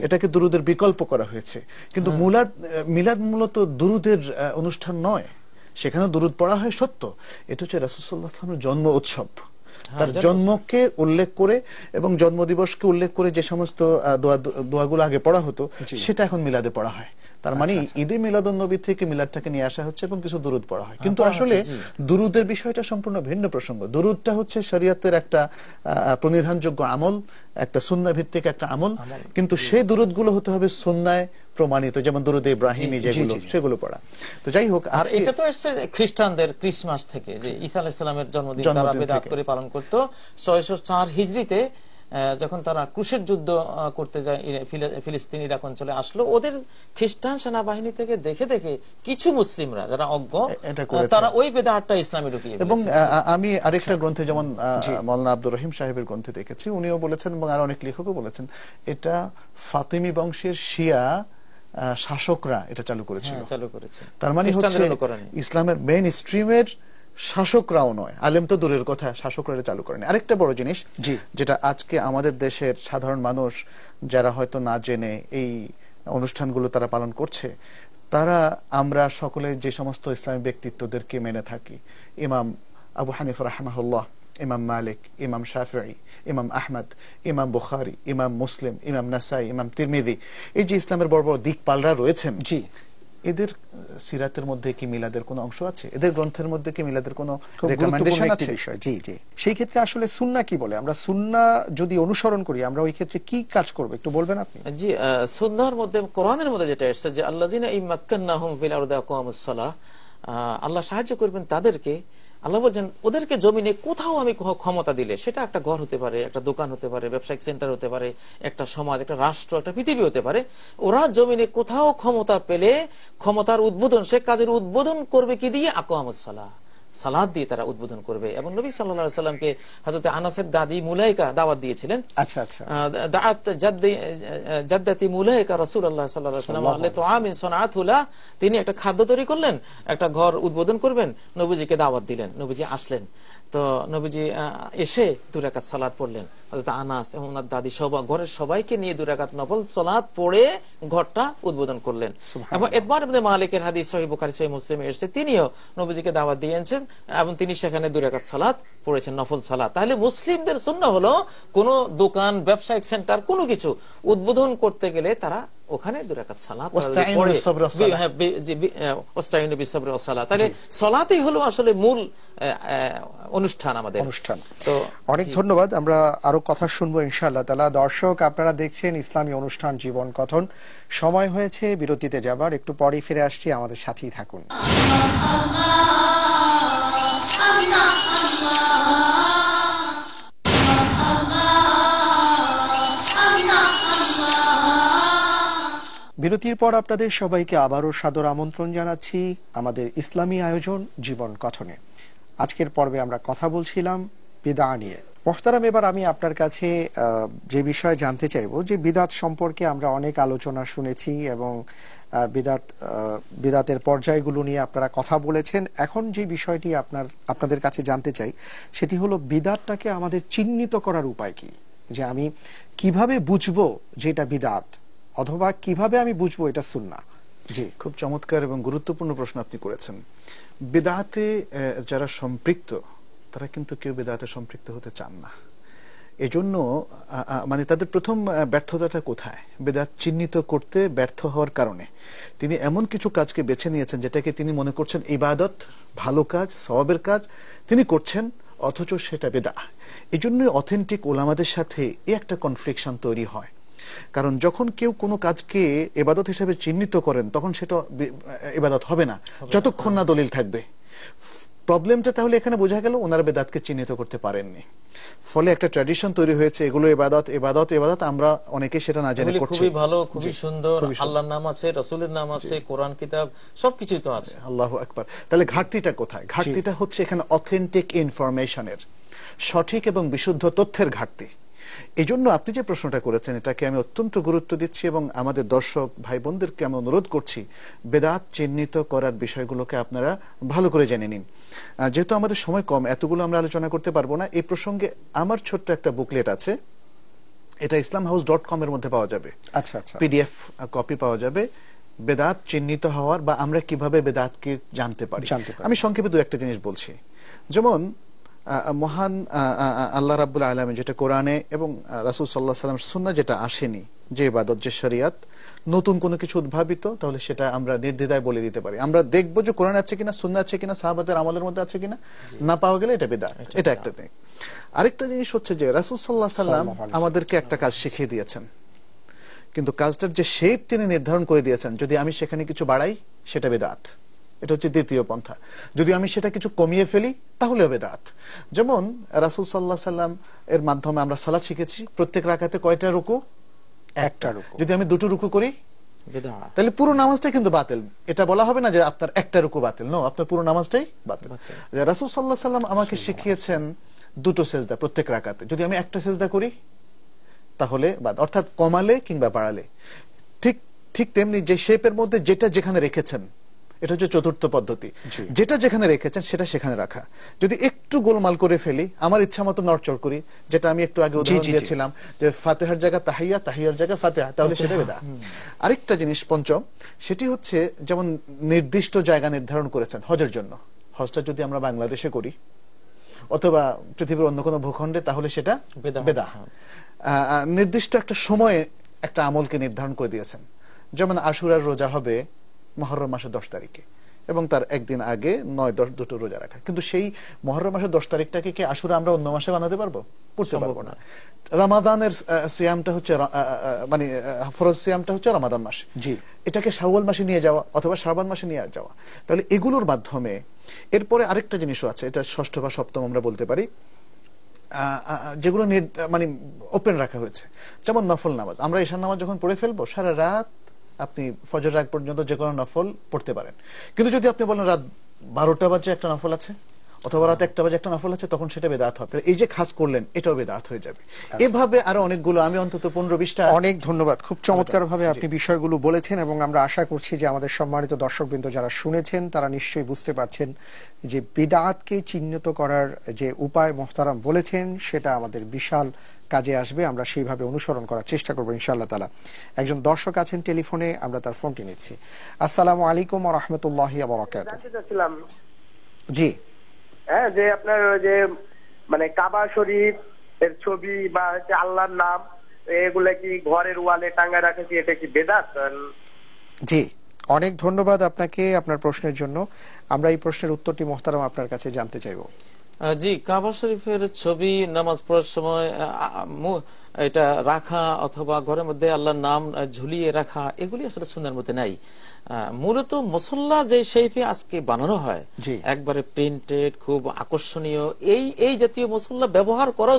এটাকে দুরূদের বিকল্প করা হয়েছে। কিন্তু মিলাদ মূলত দুরূদের অনুষ্ঠান নয়, সেখানে দুরূদ পড়া হয় সত্য। এটা হচ্ছে রাসূল সাল্লাল্লাহু আলাইহি ওয়াসাল্লামের জন্ম উৎসব। তার জন্মকে উল্লেখ করে এবং জন্মদিবসকে উল্লেখ করে যে সমস্ত দোয়াগুলো আগে পড়া হতো, সেটা এখন মিলাদে পড়া হয়। তার মানে ঈদে মিলাদুন নবী থেকে মিলাদটাকে নিয়ে আসা হচ্ছে এবং কিছু দুরূদ পড়া হয়। কিন্তু আসলে দুরূদের বিষয়টা সম্পূর্ণ ভিন্ন প্রসঙ্গ। দুরূদটা হচ্ছে শরীয়তের একটা প্রণিধানযোগ্য আমল, একটা সুন্নাহ ভিত্তিক একটা আমল। কিন্তু সেই দুরূদগুলো হতে হবে সুন্নায় প্রমাণিত, যেমন দুরূদে ইব্রাহিমী যেগুলো, সেগুলো পড়া। তো যাই হোক, আর এটা তো এসেছে খ্রিস্টানদের ক্রিসমাস থেকে, যে ঈসা আলাইহিস সালামের জন্মদিন তারা বেদাত করে পালন করত। 604 হিজরিতে যখন তারা ক্রুশের যুদ্ধ করতে যায় ফিলিস্তিন ইরাক অঞ্চলে আসলো, ওদের খ্রিস্টান সেনাবাহিনী থেকে দেখে দেখে কিছু মুসলিমরা যারা অজ্ঞ, তারা ওই বেদাতটা ইসলামে ঢুকিয়ে। এবং আমি আরেকটা গ্রন্থে, যেমন মাওলানা আব্দুর রহিম সাহেবের গ্রন্থে দেখেছি, উনিও বলেছেন এবং আর অনেক লেখকও বলেছেন, এটা ফাতিমি বংশের শিয়া শাসকরা এটা চালু করেছিল। তার মানে হচ্ছে ইসলামের মেইন স্ট্রিমের শাসকরাও নয়, আলেম তো দূরের কথা, শাসকরা চালু করেনি। আরেকটা বড় জিনিস যেটা আজকে আমাদের দেশের সাধারণ মানুষ যারা হয়তো না জেনে এই অনুষ্ঠানগুলো তারা পালন করছে, তারা, আমরা সকলে যে সমস্ত ইসলামী ব্যক্তিত্বদেরকে মেনে থাকি, ইমাম আবু হানিফা রাহিমাহুল্লাহ, ইমাম মালিক, ইমাম শাফিঈ, ইমাম আহমদ, ইমাম বুখারী, ইমাম মুসলিম, ইমাম নাসাই, ইমাম তিরমিজি, এই যে ইসলামের বড় বড় দিকপালরা রয়েছেন, জি, এদের সিরাতের মধ্যে কি মিলাদের কোনো অংশ আছে? এদের গ্রন্থের মধ্যে কি মিলাদের কোনো রেকমেন্ডেশন আছে? জি জি। সেই ক্ষেত্রে আসলে সুন্নাহ কি বলে? আমরা সুন্নাহ যদি অনুসরণ করি আমরা ওই ক্ষেত্রে কি কাজ করব একটু বলবেন আপনি? জি, সুন্নাহর মধ্যে, কোরআনের মধ্যে যেটা এসেছে যে আল্লাযিনা ইম্মাক্কান্নাহুম ফিল আরদি আকামুস সালাহ, আল্লাহ সাহায্য করবেন তাদেরকে। আল্লাহ বলছেন ওদেরকে জমিনে কোথাও আমি ক্ষমতা দিলে, সেটা একটা ঘর হতে পারে, একটা দোকান হতে পারে, ব্যবসায়িক সেন্টার হতে পারে, একটা সমাজ, একটা রাষ্ট্র, একটা পৃথিবী হতে পারে, ওরা জমিনে কোথাও ক্ষমতা পেলে ক্ষমতার উদ্বোধন, সে কাজের উদ্বোধন করবে কি দিয়ে? আকামুস সালাহ, সালাত দিয়ে তারা উদ্বোধন করবে। এবং নবী সাল্লাল্লাহু আলাইহি সাল্লামকে হযরত আনাসের দাদি মুলাইকা দাওয়াত দিয়েছিলেন। আচ্ছা আচ্ছা। দাআত জাদ্দাতি মুলাইকা রাসূলুল্লাহ সাল্লাল্লাহু আলাইহি ওয়াসাল্লাম আল্লাহ তুআমিন সানাআতুলা, তিনি একটা খাদ্য তৈরি করলেন, একটা ঘর উদ্বোধন করবেন, নবীজিকে দাওয়াত দিলেন, নবীজি আসলেন। তো নবীজি এসে 2 রাকাত সালাত পড়লেন। হযরত আনাস এবং ওনার দাদি ঘরের সবাইকে নিয়ে 2 রাকাত নফল সালাত পড়ে ঘরটা উদ্বোধন করলেন। এবং ইতবার ইবনে মালিকের হাদিস সহিহ বুখারী সহিহ মুসলিমে এসেছে, তিনিও নবীজিকে দাওয়াত দিয়েছেন এবং তিনি সেখানে 2 রাকাত সালাত পড়েছেন, নফল সালাত। তাহলে মুসলিমদের সুন্নাহ হলো কোন দোকান, ব্যবসায়িক সেন্টার, কোনো কিছু উদ্বোধন করতে গেলে তারা ওখানে 2 রাকাত সালাত পড়ে। তাহলে সালাতই হলো আসলে মূল অনুষ্ঠান, আমাদের অনুষ্ঠান। তো অনেক ধন্যবাদ। আমরা আরো কথা শুনবো ইনশাআল্লাহ তাআলা। দর্শক, আপনারা দেখছেন ইসলামী অনুষ্ঠান জীবন কথন। সময় হয়েছে বিরতিতে যাবার, একটু পরেই ফিরে আসছি, আমাদের সাথেই থাকুন। বিরতির পর আপনাদের সবাইকে আবারও সাদর আমন্ত্রণ জানাচ্ছি আমাদের ইসলামী আয়োজন জীবন কথনে। আজকের পর্বে আমরা কথা বলছিলাম বিদআ নিয়ে। মোহতারাম, এবার আমি আপনার কাছে যে বিষয়ে জানতে চাইবো যে বিদআত সম্পর্কে আমরা অনেক আলোচনা শুনেছি এবং বিদআতের পর্যায়গুলো নিয়ে আপনারা কথা বলেছেন। এখন যে বিষয়টি আপনাদের কাছে জানতে চাই সেটি হলো বিদআতটাকে আমাদের চিহ্নিত করার উপায় কি? যে আমি কিভাবে বুঝবো যে এটা বিদআত, অথবা কিভাবে আমি বুঝবো এটা সুন্নাহ? জি, খুব চমৎকার এবং গুরুত্বপূর্ণ প্রশ্ন আপনি করেছেন। বিদআতে যারা সম্পৃক্ত তারা কিন্তু কেউ বিদআতে সম্পৃক্ত হতে চান না। এজন্য মানে তাদের প্রথম ব্যর্থতাটা কোথায়? বিদআত চিহ্নিত করতে ব্যর্থ হওয়ার কারণে তিনি এমন কিছু কাজকে বেছে নিয়েছেন যেটাকে তিনি মনে করছেন ইবাদত, ভালো কাজ, সওয়াবের কাজ তিনি করছেন, অথচ সেটা বিদআত। এজন্য অথেন্টিক উলামাদের সাথে একটা কনফ্লিকশন তৈরি হয়। কারণ যখন কেউ কোনো কাজকে ইবাদত হিসেবে চিহ্নিত করেন তখন সেটা ইবাদত হবে না যতক্ষণ না দলিল থাকবে। প্রবলেমটা তাহলে এখানে বোঝা গেল ওনারা বেদাতকে চিহ্নিত করতে পারেননি, ফলে একটা ট্র্যাডিশন তৈরি হয়েছে, এগুলো ইবাদত ইবাদত ইবাদত, আমরা অনেকে সেটা না জেনে করছি। খুবই ভালো, খুবই সুন্দর, আল্লাহর নাম আছে, রাসূলের নাম আছে, কোরআন কিতাব সবকিছুই তো আছে। আল্লাহু আকবার। তাহলে ঘাটতিটা কোথায়? ঘাটতিটা হচ্ছে এখানে অথেন্টিক ইনফরমেশনের, সঠিক এবং বিশুদ্ধ তথ্যের ঘাটতি। এই জন্য আপনি যে প্রশ্নটা করেছেন এটাকে আমি অত্যন্ত গুরুত্ব দিচ্ছি এবং আমাদের দর্শক ভাই বোনদেরকে আমি অনুরোধ করছি বেদাত চিহ্নিত করার বিষয়গুলোকে আপনারা ভালো করে জেনে নিন। যেহেতু আমাদের সময় কম, এতগুলো আমরা আলোচনা করতে পারবো না। এই প্রসঙ্গে আমার ছোট্ট একটা বুকলেট আছে, এটা islamhouse.com এর মধ্যে পাওয়া যাবে। আচ্ছা আচ্ছা, পিডিএফ কপি পাওয়া যাবে, বেদাত চিহ্নিত হওয়ার বা আমরা কিভাবে বেদাতকে জানতে পারি। আমি সংক্ষেপে দু একটা জিনিস বলছি। যেমন মহান আল্লাহ রাব্বুল আলামিন যেটা কোরআনে এবং রাসূল সাল্লাল্লাহু আলাইহি ওয়াসাল্লাম সুন্নাহ যেটা আসেনি, যে ইবাদত, যে শরিয়াত, নতুন কোনো কিছু উদ্ভাবিত, তাহলে সেটা আমরা নির্দ্বিধায় বলে দিতে পারি। আমরা দেখবো যে কোরআন আছে কিনা, সুন্নাহ আছে কিনা, সাহাবাদের আমলের মধ্যে আছে কিনা, না পাওয়া গেলে এটা বিদআত। এটা একটা দিক। আরেকটা জিনিস হচ্ছে যে রাসূল সাল্লাল্লাহু আলাইহি ওয়াসাল্লাম আমাদেরকে একটা কাজ শিখিয়ে দিয়েছেন, কিন্তু কাজটার যে শেপ তিনি নির্ধারণ করে দিয়েছেন, যদি আমি সেখানে কিছু বাড়াই সেটা বিদআত। এটা হচ্ছে দ্বিতীয় পন্থা। যদি আমি সেটা কিছু কমিয়ে ফেলি তাহলেও বিদআত। যেমন রাসূল সাল্লাল্লাহু আলাইহি ওয়াসাল্লাম এর মাধ্যমে আমরা সালাত শিখেছি, প্রত্যেক রাকাতে কয়টা রুকু? একটা রুকু। যদি আমি দুটো রুকু করি বিদআত, তাহলে পুরো নামাজটাই কিন্তু বাতিল। এটা বলা হবে না যে আপনার একটা রুকু বাতিল, নো, আপনার পুরো নামাজটাই বাতিল। রাসূল সাল্লাল্লাহু আলাইহি ওয়াসাল্লাম আমাকে শিখিয়েছেন দুটো সেজদা প্রত্যেক রাকাতে, যদি আমি একটা সেজদা করি তাহলে বাদ, অর্থাৎ কমালে কিংবা বাড়ালে। ঠিক তেমনি যে শেপের মধ্যে যেটা যেখানে রেখেছেন, এটা হচ্ছে চতুর্থ পদ্ধতি, যেটা যেখানে রেখেছেন সেটা সেখানে রাখা। যদি একটু গোলমাল করে ফেলি, আমার ইচ্ছা মতো নড়চড় করি, যেটা আমি একটু আগে উদাহরণ দিয়েছিলাম যে ফাতিহার জায়গা তাহিয়া, তাহিয়ার জায়গা ফাতিহা, তাহলে সেটা বিদআত। আরেকটা জিনিস পঞ্চম, সেটি হচ্ছে যেমন নির্দিষ্ট জায়গা নির্ধারণ করেছেন হজের জন্য। হজটা যদি আমরা বাংলাদেশে করি, অথবা পৃথিবীর অন্য কোনো ভূখণ্ডে, তাহলে সেটা বেদাত। নির্দিষ্ট একটা সময়ে একটা আমলকে নির্ধারণ করে দিয়েছেন, যেমন আশুরার রোজা হবে মুহররম মাসের 10 তারিখে এবং তার একদিন আগে 9-10 দুটো রোজা রাখা। কিন্তু সেই মুহররম মাসের 10 তারিখটাকে কি আশুরা আমরা অন্য মাসে বানাতে পারবো? করতে পারবো না। রমাদানের সিয়ামটা হচ্ছে মানে ফরজ সিয়ামটা হচ্ছে রমাদান মাসে, জি, এটাকে শাওয়াল মাসে নিয়ে যাওয়া অথবা শাবান মাসে নিয়ে যাওয়া। তাহলে এগুলোর মাধ্যমে এরপরে আরেকটা জিনিসও আছে, এটা ষষ্ঠ বা সপ্তম আমরা বলতে পারি, যেগুলো মানে ওপেন রাখা হয়েছে। যেমন নফল নামাজ, আমরা ঈশার নামাজ যখন পড়ে ফেলবো, সারা রাত আপনি ফজর আগ পর্যন্ত যে কোনো নফল পড়তে পারেন। কিন্তু যদি আপনি বলেন রাত 12টা বাজে একটা নফল আছে অথবা রাত 1টা বাজে একটা নফল আছে, তখন সেটা বেদাত হবে। এই যে খাস করলেন, এটাও বেদাত হয়ে যাবে। এভাবে আরো অনেকগুলো, আমি অন্তত 15-20টা। অনেক ধন্যবাদ, খুব চমৎকার ভাবে আপনি বিষয়গুলো বলেছেন এবং আমরা আশা করছি যে আমাদের সম্মানিত দর্শকবৃন্দ যারা শুনেছেন তারা নিশ্চয়ই বুঝতে পারছেন যে বিদআতকে চিহ্নিত করার যে উপায় মোহতারাম বলেছেন সেটা আমাদের বিশাল কাজে আসবে। আমরা সেইভাবে অনুসরণ করার চেষ্টা করবো ইনশাআল্লাহ তাআলা। একজন দর্শক আছেন টেলিফোনে, আমরা তার ফোনটি নিচ্ছি। আসসালামু আলাইকুম ওয়া রাহমাতুল্লাহি ওয়া বারাকাতুহু। জি, হ্যাঁ, যে আপনার যে মানে কাবা শরীফ এর ছবি বা আল্লাহর নাম এগুলা কি ঘরের ওয়ালে টাঙায় রাখা কি এটা কি বেদাত? জি, অনেক ধন্যবাদ আপনাকে আপনার প্রশ্নের জন্য। আমরা এই প্রশ্নের উত্তরটি মোহতারাম আপনার কাছে জানতে চাইব। জি, কাবা শরীফের ছবি নামাজ পড়ার সময় এটা রাখা অথবা ঘরের মধ্যে আল্লাহর নাম ঝুলিয়ে রাখা, এগুলি আসলে সুন্নাহর মধ্যে নাই। মূলত মুসল্লা যে শেপে আজকে বানানো হয়, একবারে প্রিন্টেড, খুব আকর্ষণীয়, এই জাতীয় মুসল্লা ব্যবহার করাও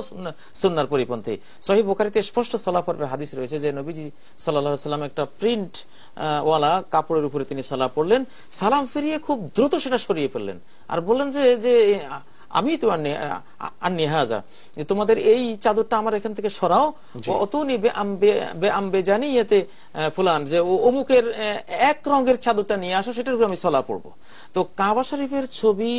সুন্নাহর পরিপন্থী। সহিহ বুখারীতে স্পষ্ট সালাতের হাদিস রয়েছে যে নবীজি সাল্লাল্লাহু আলাইহি ওয়াসাল্লাম একটা প্রিন্ট ওয়ালা কাপড়ের উপরে তিনি সালাত পড়লেন, সালাম ফিরিয়ে খুব দ্রুত সেটা সরিয়ে ফেললেন আর বললেন যে আমি তো আন্নি হাজা, তোমাদের এই চাদরটা আমার এখান থেকে সরাও, অতনি বেআম্বে জানিয়াতে ফুলান, যে অমুকের এক রঙের চাদরটা নিয়ে আসো, সেটার উপর আমি সালাত পড়বো। তো কাবা শরীফের ছবি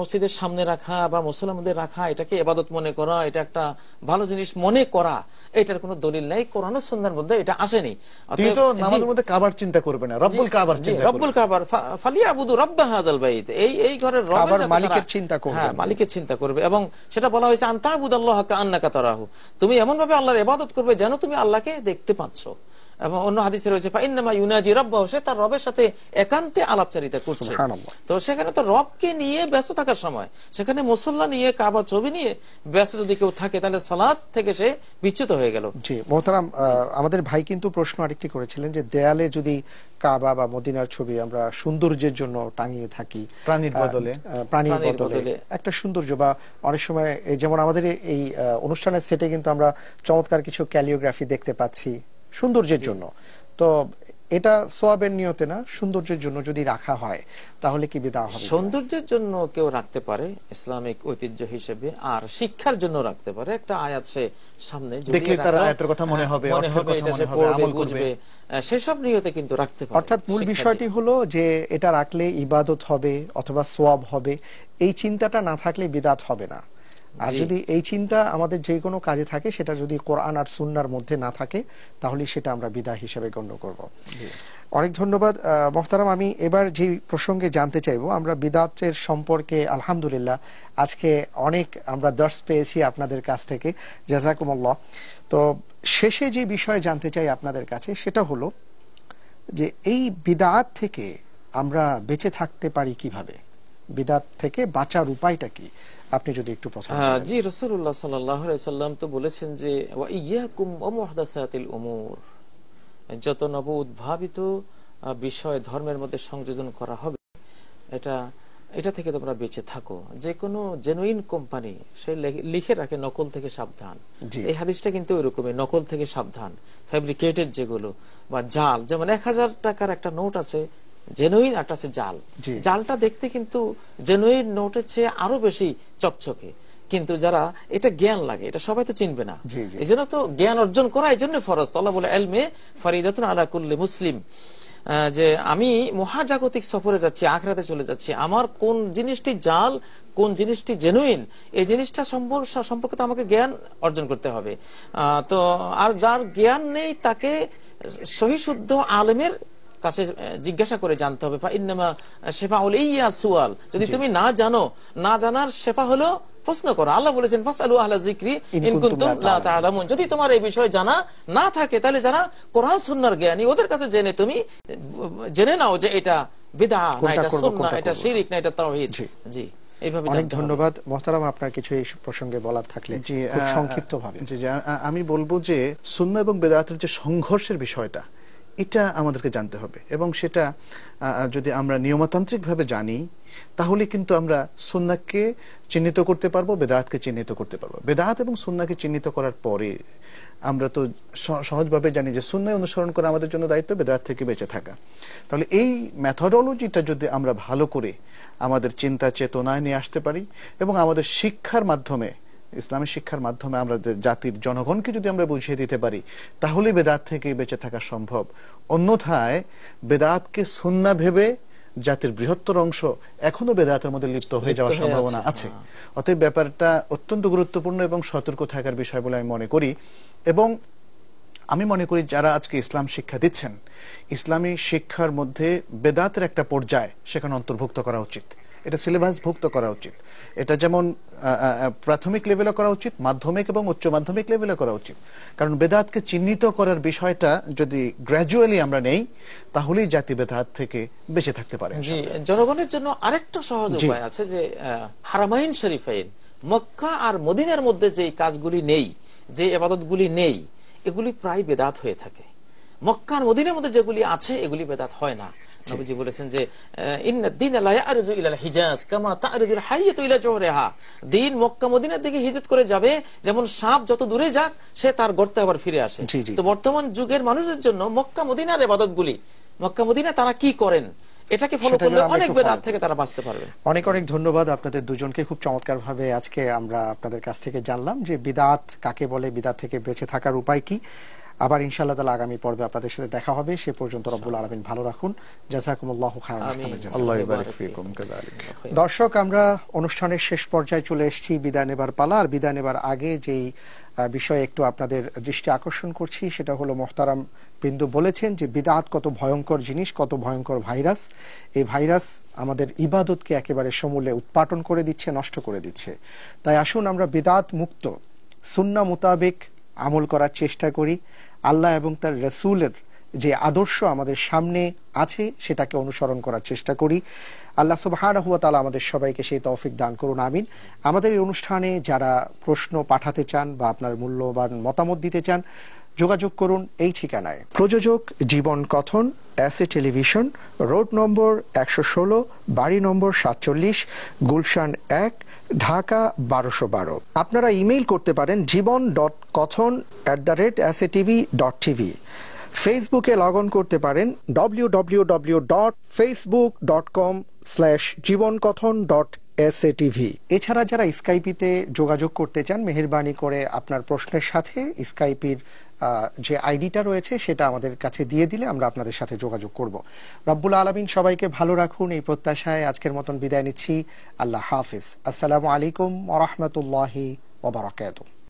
মসজিদের সামনে রাখা বা মুসল্লার মধ্যে রাখা, এটাকে ইবাদত মনে করা, এটা একটা ভালো জিনিস মনে করা, এটার কোনো দলিল নাই, কোরআন ও সুন্নাহর মধ্যে এটা আসেনি। তিনি তো নামাজের মধ্যে কাবার চিন্তা করবে না, রব্বুল কাবার চিন্তা করবে, রব্বুল কাবার ফালিয়াবুদু রব্ব হাযাল বাইত, এই ঘরের রবের মালিকের চিন্তা করবে, হ্যাঁ, মালিকের চিন্তা করবে। এবং সেটা বলা হয়েছে আনতাবুদাল্লাহ কাআন্নাকা তারাহু, তুমি এমন ভাবে আল্লাহর ইবাদত করবে যেন তুমি আল্লাহকে দেখতে পাচ্ছ। এবং অন্য হাদিসে রয়েছে ফাইন্নামা ইউনাজি রাব্বাহু, সে তার রবের সাথে একান্তে আলাপচারিতা করছে। তো সেখানে তো রবকে নিয়ে ব্যস্ত থাকার সময়, সেখানে মুসল্লা নিয়ে কাবা ছবি নিয়ে ব্যস্ত যদি কেউ থাকে, তাহলে সালাত থেকে সে বিচ্যুত হয়ে গেল। জি মোহতারাম, আমাদের ভাই কিন্তু প্রশ্ন আরেকটি করেছিলেন যে দেয়ালে যদি কাবা বা মদিনার ছবি আমরা সৌন্দর্যের জন্য টাঙিয়ে থাকি, প্রাণীর বদলে একটা সৌন্দর্য, বা অনেক সময় যেমন আমাদের এই অনুষ্ঠানের সেটে কিন্তু আমরা চমৎকার কিছু ক্যালিওগ্রাফি দেখতে পাচ্ছি সৌন্দর্যের জন্য, তো এটা সওয়াবের নিয়তে না, সৌন্দর্যের জন্য যদি রাখা হয় তাহলে কি বিদআত হবে? সৌন্দর্যের জন্য কেউ রাখতে পারে ইসলামিক ঐতিহ্য হিসেবে, আর শিক্ষার জন্য রাখতে পারে। একটা আয়াত সে সামনে দেখলে তার আয়াতের কথা মনে হবে, এটা সে পড়বে, বুঝবে, সেসব নিয়তে কিন্তু রাখতে পারে। অর্থাৎ মূল বিষয়টি হলো যে এটা রাখলে ইবাদত হবে অথবা সওয়াব হবে, এই চিন্তাটা না থাকলে বিদআত হবে না। আর যদি এই চিন্তা আমাদের যে কোনো কাজে থাকে, সেটা যদি কোরআন আর সুন্নাহর মধ্যে না থাকে, তাহলে সেটা আমরা বিদআত হিসেবে গণ্য করব। অনেক ধন্যবাদ মোহতারাম। আমি এবার যে প্রসঙ্গে জানতে চাইবো, আমরা বিদআতের সম্পর্কে আলহামদুলিল্লাহ আজকে অনেক আমরা দর্শ পেয়েছি আপনাদের কাছ থেকে, জাযাকুমুল্লাহ। তো শেষে যে বিষয় জানতে চাই আপনাদের কাছে, সেটা হলো যে এই বিদআত থেকে আমরা বেঁচে থাকতে পারি কিভাবে, বিদআত থেকে বাঁচার উপায়টা কি, আপনি যদি একটু প্রশ্ন। জি, রাসূলুল্লাহ সাল্লাল্লাহু আলাইহি ওয়াসাল্লাম তো বলেছেন যে ওয়া ইয়াকুম ওয়া মুহদাসাতিল উমুর, যত নব উদ্ভাবিত বিষয় ধর্মের মধ্যে সংযোজন করা হবে, এটা থেকে তোমরা বেঁচে থাকো। যে কোনো জেনুইন কোম্পানি সে লিখে রাখে নকল থেকে সাবধান। এই হাদিসটা কিন্তু ওইরকমই, নকল থেকে সাবধান, ফ্যাব্রিকেটেড যেগুলো বা জাল, যেমন 1000 টাকার একটা নোট আছে জেনুইন, একটা আছে জাল। জালটা দেখতে কিন্তু জেনুইন নোটের চেয়ে আরো বেশি চকচকে, কিন্তু যারা এটা জ্ঞান লাগে, এটা সবাই তো চিনবে না। এই জন্য তো জ্ঞান অর্জন করা এই জন্য ফরজ। তালাবুল ইলমি ফরিদাতুন আলা কুল্লি মুসলিম, যে আমি মহাজাগতিক সফরে যাচ্ছি, আখিরাতে চলে যাচ্ছি, আমার কোন জিনিসটি জাল, কোন জিনিসটি জেনুইন, এই জিনিসটা সম্পর্কে তো আমাকে জ্ঞান অর্জন করতে হবে। তো আর যার জ্ঞান নেই তাকে সহি শুদ্ধ আলেমের কাছে জিজ্ঞাসা করে জানতে হবে। ইন্নামা শিফাউল সুয়াল, যদি তুমি না জানো, না জানার শেফা হলো প্রশ্ন করো। আল্লাহ বলেছেন ফাসআলু আহলা যিকরি ইন কুনতুম লা তা'লামুন, যদি তোমার এই বিষয় জানা না থাকে তাহলে যারা কোরআন সুন্নাহর জ্ঞানী ওদের কাছে তুমি জেনে নাও যে এটা বিদআহ না এটা সুন্নাহ, এটা শিরক না এটা তাওহীদ। জি, এইভাবে অনেক ধন্যবাদ মোহতারাম। আপনার কিছু এই প্রসঙ্গে বলার থাকলে খুব সংক্ষিপ্তভাবে। জি, আমি বলবো যে সুন্নাহ এবং বিদআতের যে সংঘর্ষের বিষয়টা, এটা আমাদেরকে জানতে হবে, এবং সেটা যদি আমরা নিয়মতান্ত্রিকভাবে জানি তাহলে কিন্তু আমরা সুন্নাহকে চিহ্নিত করতে পারবো, বেদাতকে চিহ্নিত করতে পারবো। বেদাত এবং সুন্নাহকে চিহ্নিত করার পরে আমরা তো সহজভাবে জানি যে সুন্নাহ অনুসরণ করা আমাদের জন্য দায়িত্ব, বেদাত থেকে বেঁচে থাকা। তাহলে এই মেথডোলজিটা যদি আমরা ভালো করে আমাদের চিন্তা চেতনায় নিয়ে আসতে পারি এবং আমাদের শিক্ষার মাধ্যমে, ইসলামী শিক্ষার মাধ্যমে আমরা জাতির জনগণকে যদি আমরা বুঝিয়ে দিতে পারি, তাহলে বেদাত থেকে বেঁচে থাকা সম্ভব। অন্যথায় বেদাতকে সুন্নাহ ভেবে জাতির বৃহত্তর অংশ এখনো বেদাতের মধ্যে লিপ্ত হয়ে যাওয়ার সম্ভাবনা আছে। অতএব ব্যাপারটা অত্যন্ত গুরুত্বপূর্ণ এবং সতর্ক থাকার বিষয় বলে আমি মনে করি। এবং আমি মনে করি যারা আজকে ইসলাম শিক্ষা দিচ্ছেন, ইসলামী শিক্ষার মধ্যে বেদাতের একটা পর্যায় সেখানে অন্তর্ভুক্ত করা উচিত, এটা সিলেবাসভুক্ত করা উচিত। এটা যেমন প্রাথমিক লেভেলে করা উচিত, মাধ্যমিক এবং উচ্চ মাধ্যমিক লেভেলে করা উচিত। কারণ বেদাতকে চিহ্নিত করার বিষয়টা যদি গ্র্যাজুয়ালি আমরা নেই, তাহলেই জাতি বেদাত থেকে বেঁচে থাকতে পারে। জি, জনগণের জন্য আরেকটা সহজ উপায় আছে যে হারামাইন শরীফাইন, মক্কা আর মদিনার মধ্যে যে কাজগুলি নেই, যে ইবাদতগুলি নেই, এগুলি প্রায় বেদাত হয়ে থাকে। মক্কা আর মদিনার মধ্যে যেগুলি আছে এগুলি বেদাত হয় না। নবীজি বলেছেন যে ইন্নাদ দীন লা ইয়ারজু ইলাল হিজাজ কামা তারজুল হাইয়াতু ইলা জওহরিহা, দিন মক্কা মদিনার দিকে হিজরত করে যাবে, যেমন সাপ যত দূরে যাক সে তার গর্তে আবার ফিরে আসে। তো বর্তমান যুগের মানুষের জন্য মক্কা মদিনার ইবাদতগুলি, মক্কা মদিনা তারা কি করেন এটাকে ফলো করলে অনেক বেদাত থেকে তারা বাঁচতে পারবে। অনেক অনেক ধন্যবাদ আপনাদের দুজনকে। খুব চমৎকার ভাবে আজকে আমরা আপনাদের কাছ থেকে জানলাম যে বিদআত কাকে বলে, বিদআত থেকে বেঁচে থাকার উপায় কি। আবার ইনশাআল্লাহ তাআলা আগামী পর্বে আপনাদের সাথে দেখা হবে। সে পর্যন্ত রব্বুল আলামিন ভালো রাখুন। জাযাকুমুল্লাহু খাইরান। আল্লাহ ইবারিক ফিকুম কাযালিক। দর্শক, আমরা অনুষ্ঠানের শেষ পর্যায়ে চলে এসেছি, বিদায় নেবার পালা। আর বিদায় নেবার আগে যেই বিষয়ে একটু আপনাদের দৃষ্টি আকর্ষণ করছি সেটা হলো, মোহতারাম বিন্দু বলেছেন যে বিদআত কত ভয়ঙ্কর জিনিস, কত ভয়ঙ্কর ভাইরাস। এই ভাইরাস আমাদের ইবাদতকে একেবারে সমূলে উৎপাটন করে দিচ্ছে, নষ্ট করে দিচ্ছে। তাই আসুন আমরা বিদআত মুক্ত সুন্নাহ মোতাবেক আমল করার চেষ্টা করি। আল্লাহ এবং তার রাসূলের যে আদর্শ আমাদের সামনে আছে সেটাকে অনুসরণ করার চেষ্টা করি। আল্লাহ সুবহানাহু ওয়া তাআলা আমাদের সবাইকে সেই তৌফিক দান করুন, আমিন। আমাদের এই অনুষ্ঠানে যারা প্রশ্ন পাঠাতে চান বা আপনার মূল্যবান মতামত দিতে চান, যোগাযোগ করুন এই ঠিকানায়। প্রযোজক জীবন কথন, এসএ টেলিভিশন, রোড নম্বর 116, বাড়ি নম্বর 47, গুলশান 1, ঢাকা 1212। আপনারা ইমেইল করতে পারেন জীবন.কথন@satv.tv। ফেসবুকে লগ অন করতে পারেন www.facebook.com/জীবনকথন.satv। এছাড়া যারা স্কাইপিতে যোগাযোগ করতে চান, মেহেরবানি করে আপনার প্রশ্নের সাথে স্কাইপির যে আইডিটা রয়েছে সেটা আমাদের কাছে দিয়ে দিলে আমরা আপনাদের সাথে যোগাযোগ করব। রব্বুল আলামিন সবাইকে ভালো রাখুন এই প্রত্যাশায় আজকের মতন বিদায় নিচ্ছি। আল্লাহ হাফিজ। আসসালামু আলাইকুম ওয়া রাহমাতুল্লাহি ওয়া বারাকাতুহু।